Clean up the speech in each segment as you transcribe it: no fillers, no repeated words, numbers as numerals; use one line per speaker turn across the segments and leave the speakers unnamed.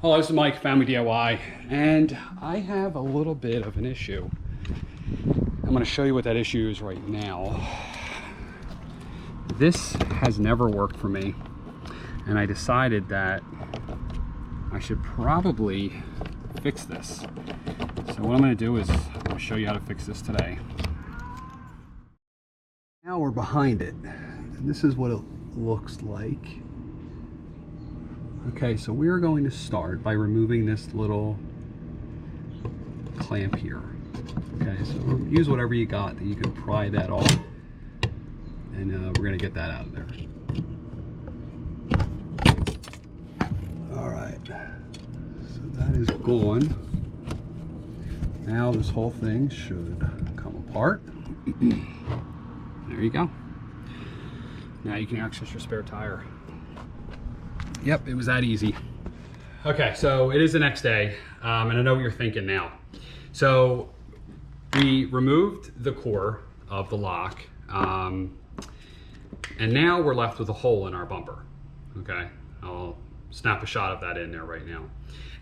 Hello, this is Mike, Family DIY, and I have a little bit of an issue. I'm going to show you what that issue is right now. This has never worked for me, and I decided that I should probably fix this. So what I'm going to do is I'm going to show you how to fix this today. Now we're behind it, and this is what it looks like. Okay, so we are going to start by removing this little clamp here. Okay, so use whatever you got that you can pry that off, and we're going to get that out of there. All right, so that is gone. Now this whole thing should come apart. There you go. Now you can access your spare tire. Yep, it was that easy. Okay, so it is the next day, and I know what you're thinking now. So we removed the core of the lock, and now we're left with a hole in our bumper. Okay, I'll snap a shot of that in there right now.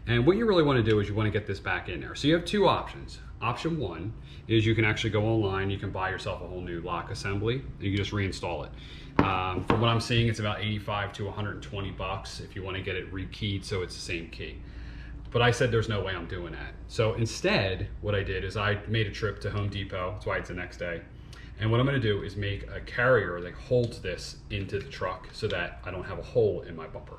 And what you really want to do is you want to get this back in there. So you have two options. Option one is you can actually go online, you can buy yourself a whole new lock assembly, and you can just reinstall it. From what I'm seeing, it's about 85 to 120 bucks if you want to get it rekeyed so it's the same key. But I said there's no way I'm doing that. So instead, what I did is I made a trip to Home Depot, that's why it's the next day. And what I'm going to do is make a carrier that holds this into the truck so that I don't have a hole in my bumper.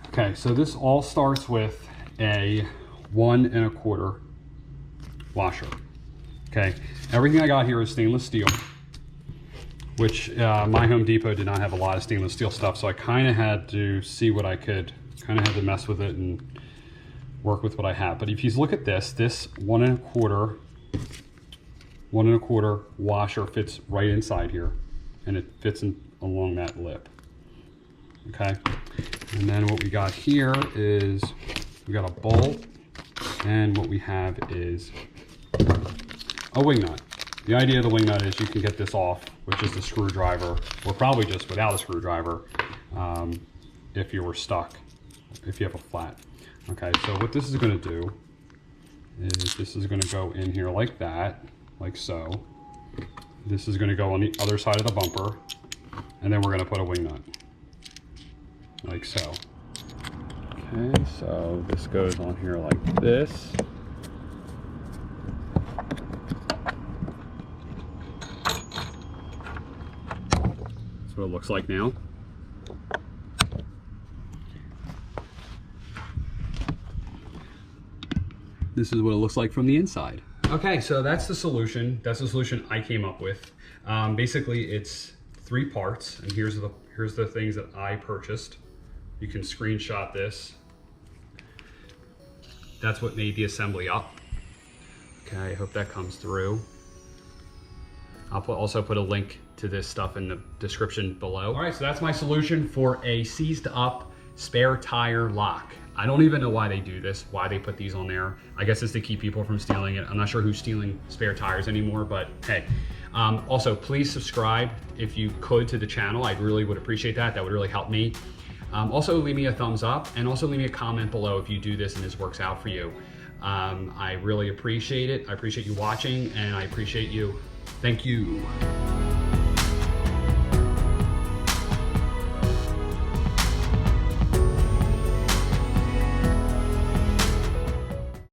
Okay, so this all starts with a 1 1/4 washer. Okay, everything I got here is stainless steel, which my Home Depot did not have a lot of stainless steel stuff, so I kind of had to see what I could, kind of had to mess with it and work with what I have. But if you look at this 1 1/4 washer fits right inside here, and it fits in along that lip. Okay, and then what we got here is we got a bolt, and what we have is a wing nut. The idea of the wing nut is you can get this off with just a screwdriver, or probably just without a screwdriver if you were stuck, if you have a flat. Okay, so what this is going to do is this is going to go in here like that, like so. This is going to go on the other side of the bumper, and then we're going to put a wing nut, like so. Okay, so this goes on here like this. That's what it looks like now. This is what it looks like from the inside. Okay, so that's the solution. That's the solution I came up with. Basically, it's 3 parts, and here's the things that I purchased. You can screenshot this. That's what made the assembly up. Okay, I hope that comes through. I'll also put a link to this stuff in the description below. All right, so that's my solution for a seized up spare tire lock. I don't even know why they do this, why they put these on there. I guess it's to keep people from stealing it. I'm not sure who's stealing spare tires anymore, but hey. Also, please subscribe if you could to the channel. I really would appreciate that. That would really help me. Also, leave me a thumbs up, and also leave me a comment below if you do this and this works out for you. I really appreciate it. I appreciate you watching, and I appreciate you. Thank you.